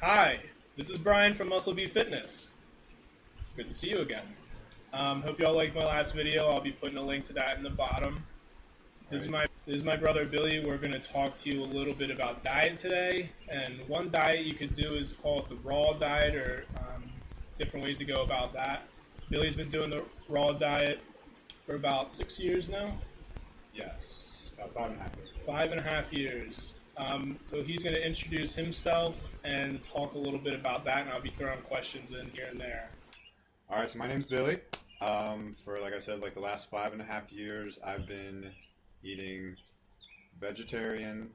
Hi, this is Brian from Muscle Bee Fitness. Good to see you again. Hope y'all liked my last video. I'll be putting a link to that in the bottom. This is Right. my brother Billy. We're going to talk to you a little bit about diet today. And one diet you could do is called the raw diet, or different ways to go about that. Billy's been doing the raw diet for about 6 years now. Yes, about 5.5 years. 5.5 years. So he's going to introduce himself and talk a little bit about that, and I'll be throwing questions in here and there. All right, so my name's Billy. For like I said, like the last 5.5 years, I've been eating vegetarian,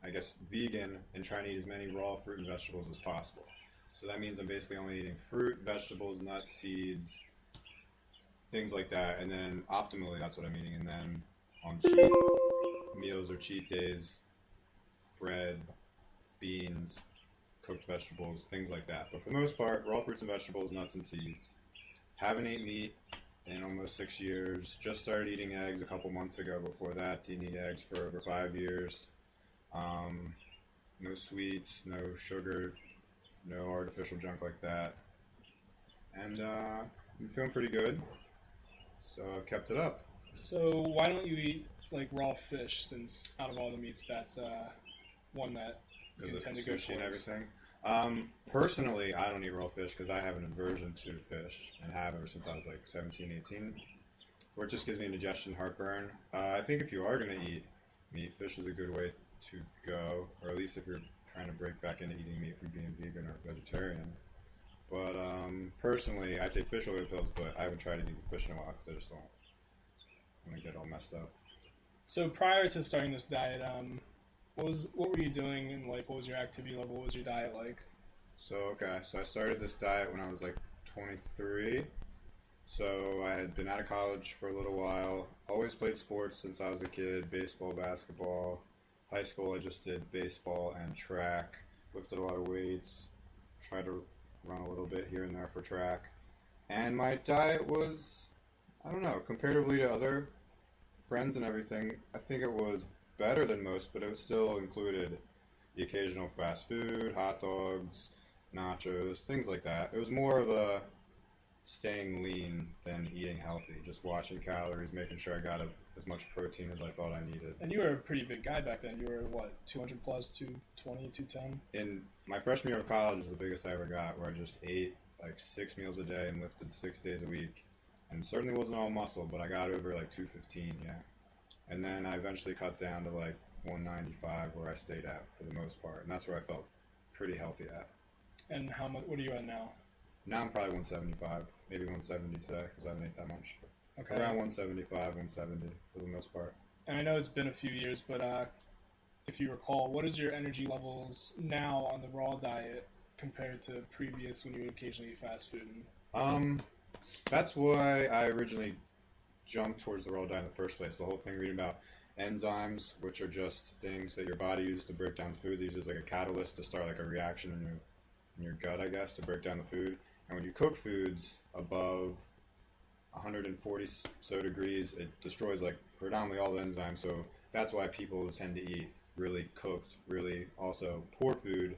I guess vegan, and trying to eat as many raw fruit and vegetables as possible. So that means I'm basically only eating fruit, vegetables, nuts, seeds, things like that. And then optimally, that's what I'm eating. And then on cheat meals or cheat days, bread, beans, cooked vegetables, things like that. But for the most part, raw fruits and vegetables, nuts and seeds. Haven't ate meat in almost 6 years. Just started eating eggs a couple months ago. Before that, didn't eat eggs for over 5 years. No sweets, no sugar, no artificial junk like that. And I'm feeling pretty good, so I've kept it up. So why don't you eat like raw fish, since out of all the meats, that's one that you Because intend of to go sushi and towards? everything. Personally, I don't eat raw fish because I have an aversion to fish and have ever since I was like 17, 18. Or it just gives me indigestion, heartburn. I think if you are going to eat meat, fish is a good way to go, or at least if you're trying to break back into eating meat from being vegan or vegetarian. But personally, I take fish oil pills, but I haven't tried to eat fish in a while because I just don't want to get all messed up. So prior to starting this diet, what were you doing in life? What was your activity level? What was your diet like? So I started this diet when I was like 23. So I had been out of college for a little while. Always played sports since I was a kid, baseball, basketball. High school I just did baseball and track. Lifted a lot of weights. Tried to run a little bit here and there for track. And my diet was, I don't know, comparatively to other friends and everything, I think it was better than most, but it still included the occasional fast food, hot dogs, nachos, things like that. It was more of a staying lean than eating healthy, just watching calories, making sure I got as much protein as I thought I needed. And you were a pretty big guy back then. You were what, 200 plus, 220, 210? In my freshman year of college is the biggest I ever got, where I just ate like 6 meals a day and lifted 6 days a week. And certainly wasn't all muscle, but I got over like 215, yeah. And then I eventually cut down to like 195, where I stayed at for the most part, and that's where I felt pretty healthy at. And how much? What are you at now? Now I'm probably 175, maybe 170 today because I haven't ate that much. Okay. Around 175, 170 for the most part. And I know it's been a few years, but if you recall, what is your energy levels now on the raw diet compared to previous when you would occasionally eat fast food? Um, that's why I originally jumped towards the raw diet in the first place. The whole thing reading about enzymes, which are just things that your body uses to break down food. They use as like a catalyst to start like a reaction in your gut, I guess, to break down the food. And when you cook foods above 140 so degrees, it destroys like predominantly all the enzymes. So that's why people tend to eat really cooked, really also poor food,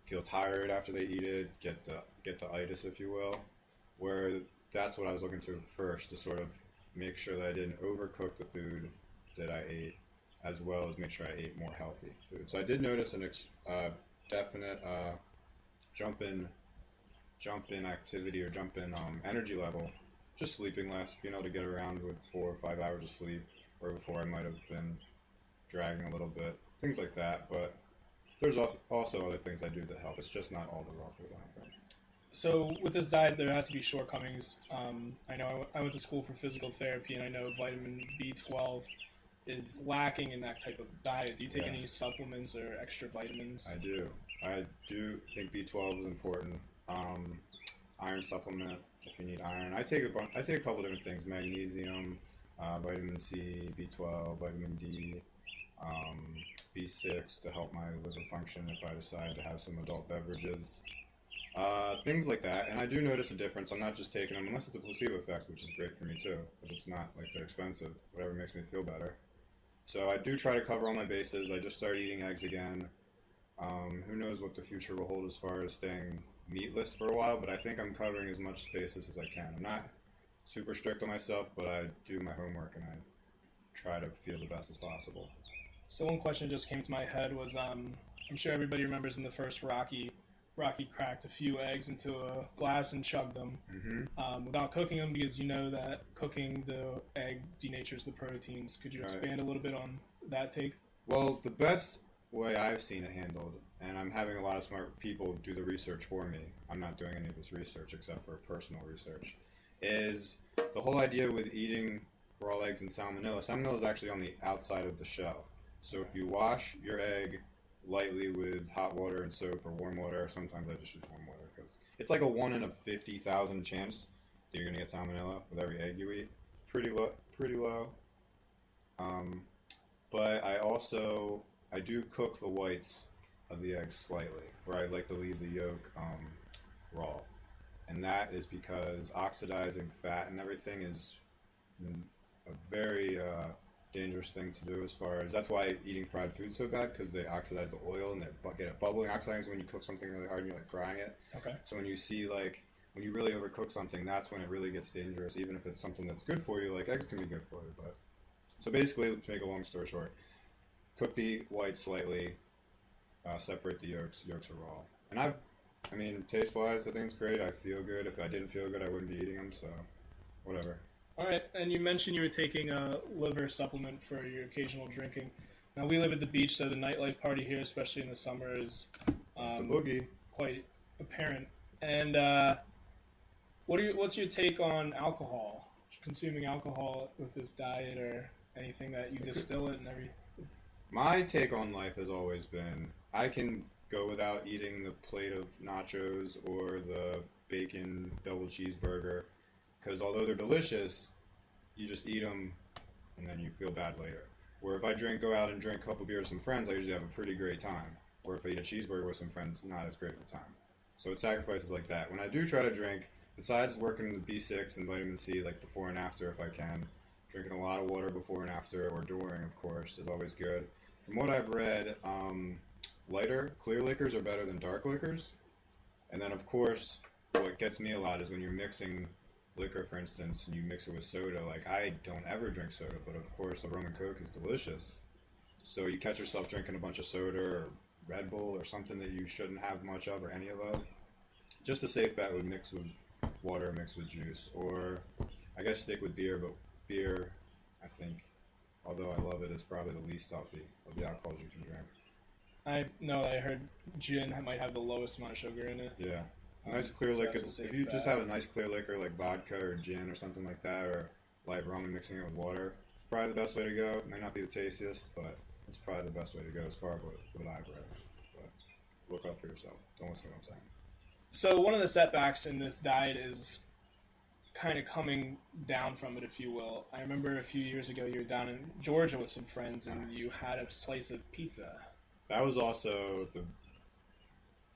feel tired after they eat it, get the itis, if you will. Where that's what I was looking to first, to sort of make sure that I didn't overcook the food that I ate, as well as make sure I ate more healthy food. So I did notice an definite jump in activity, or jump in energy level, just sleeping less, being able to get around with 4 or 5 hours of sleep, where before I might have been dragging a little bit, things like that. But there's also other things I do that help. It's just not all the raw food, I don't think. So with this diet, there has to be shortcomings. I know I went to school for physical therapy, and I know vitamin B12 is lacking in that type of diet. Do you take Yeah. any supplements or extra vitamins? I do. I do think B12 is important. Iron supplement if you need iron. I take a couple different things: magnesium, vitamin C, B12, vitamin D, um, B6 to help my liver function if I decide to have some adult beverages. Things like that. And I do notice a difference. I'm not just taking them unless it's a placebo effect, which is great for me too. But it's not like they're expensive. Whatever makes me feel better. So I do try to cover all my bases. I just started eating eggs again. Who knows what the future will hold as far as staying meatless for a while, but I think I'm covering as much bases as I can. I'm not super strict on myself, but I do my homework and I try to feel the best as possible. So one question that just came to my head was, I'm sure everybody remembers in the first Rocky cracked a few eggs into a glass and chugged them without cooking them because you know that cooking the egg denatures the proteins. Could you Right. expand a little bit on that take? Well, the best way I've seen it handled, and I'm having a lot of smart people do the research for me, I'm not doing any of this research except for personal research, is the whole idea with eating raw eggs and salmonella. Salmonella is actually on the outside of the shell. So if you wash your egg lightly with hot water and soap or warm water, sometimes I just use warm water because it's like a 1 in a 50,000 chance that you're gonna get salmonella with every egg you eat. Pretty low, pretty low. Um, but I do cook the whites of the eggs slightly, where I like to leave the yolk raw, and that is because oxidizing fat and everything is a very dangerous thing to do. As far as that's why eating fried food is so bad because they oxidize the oil and they get it bubbling. Oxidizing is when you cook something really hard and you're like frying it. Okay. So when you see like when you really overcook something, that's when it really gets dangerous. Even if it's something that's good for you, like eggs can be good for you, but so basically, to make a long story short, cook the whites slightly, separate the yolks. Yolks are raw. And I mean, taste-wise, I think it's great. I feel good. If I didn't feel good, I wouldn't be eating them, so whatever. All right, and you mentioned you were taking a liver supplement for your occasional drinking. Now we live at the beach, so the nightlife party here, especially in the summer, is The boogie. quite apparent. And what's your take on alcohol? Consuming alcohol with this diet, or anything that you distill it and everything? My take on life has always been I can go without eating the plate of nachos or the bacon double cheeseburger because although they're delicious, you just eat them and then you feel bad later. Where if I go out and drink a couple beers with some friends, I usually have a pretty great time. Or if I eat a cheeseburger with some friends, not as great of a time. So it's sacrifices like that. When I do try to drink, besides working the B6 and vitamin C like before and after if I can, drinking a lot of water before and after or during, of course, is always good. From what I've read, lighter, clear liquors are better than dark liquors. And then, of course, what gets me a lot is when you're mixing liquor, for instance, and you mix it with soda. Like, I don't ever drink soda, but of course, a rum and coke is delicious. So you catch yourself drinking a bunch of soda or Red Bull or something that you shouldn't have much of or any of. Just a safe bet would mix with water, mix with juice, or I guess stick with beer, but beer, I think, although I love it, is probably the least healthy of the alcohols you can drink. I know I heard gin might have the lowest amount of sugar in it. Yeah. Nice clear So liquor. that's a safe If you just bet. have a nice clear liquor like vodka or gin or something like that, or light rum and mixing it with water, it's probably the best way to go. It may not be the tastiest, but it's probably the best way to go as far as what I've read. But look up for yourself. Don't listen to what I'm saying. So one of the setbacks in this diet is kind of coming down from it, if you will. I remember a few years ago you were down in Georgia with some friends and you had a slice of pizza. That was also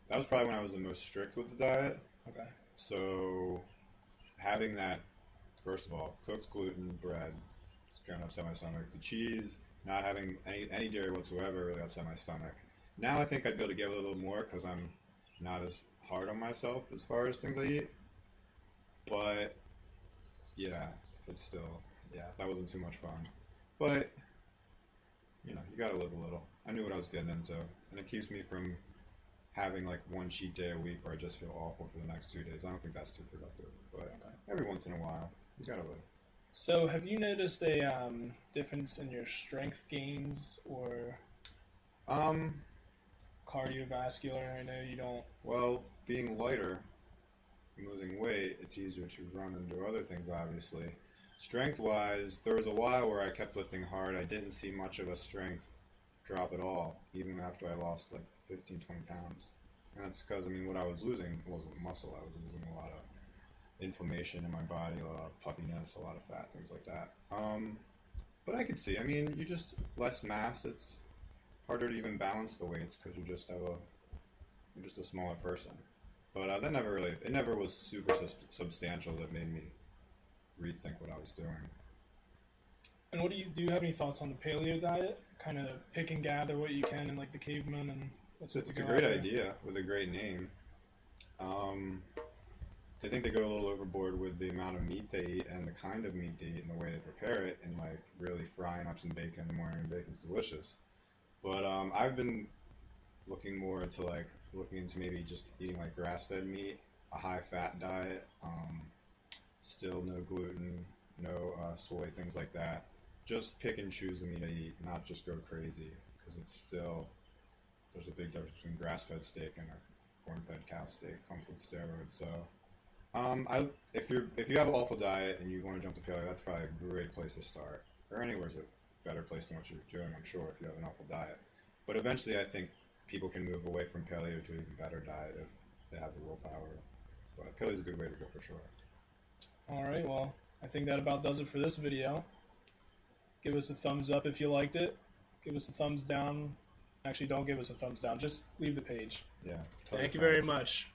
that was probably when I was the most strict with the diet. Okay. So having that, first of all, cooked gluten bread, it's going to upset my stomach. The cheese, not having any dairy whatsoever, really upset my stomach. Now I think I'd be able to give it a little more because I'm not as hard on myself as far as things I eat. But yeah, it's still, yeah, that wasn't too much fun. But you gotta live a little. I knew what I was getting into, and it keeps me from having like one cheat day a week where I just feel awful for the next 2 days. I don't think that's too productive. But every once in a while, you gotta live. So have you noticed a difference in your strength gains or Um, cardiovascular? I know you don't. well, being lighter, from losing weight, it's easier to run and do other things, obviously. Strength-wise, there was a while where I kept lifting hard. I didn't see much of a strength drop at all, even after I lost like 15, 20 pounds. And that's because, I mean, what I was losing wasn't muscle. I was losing a lot of inflammation in my body, a lot of puffiness, a lot of fat, things like that. But I could see, I mean, you just less mass. It's harder to even balance the weights because you're just a smaller person. But that it never was super substantial that made me rethink what I was doing. And do you have any thoughts on the paleo diet? Kind of pick and gather what you can in like the cavemen and That's what It's a great idea with a great name. I think they go a little overboard with the amount of meat they eat and the kind of meat they eat and the way they prepare it, and like really frying up some bacon in the morning. And bacon's delicious. But I've been looking into maybe just eating like grass-fed meat, a high-fat diet, still no gluten, no soy, things like that. Just pick and choose the meat I eat, not just go crazy, because it's still there's a big difference between grass-fed steak and a corn-fed cow steak comes with steroids. So, if you have an awful diet and you want to jump to paleo, that's probably a great place to start. Or anywhere's a better place than what you're doing, I'm sure, if you have an awful diet. But eventually, I think people can move away from paleo to an even better diet if they have the willpower. But paleo is a good way to go for sure. All right, well, I think that about does it for this video. Give us a thumbs up if you liked it. Give us a thumbs down. Actually, don't give us a thumbs down. Just leave the page. Yeah. Thank you very much.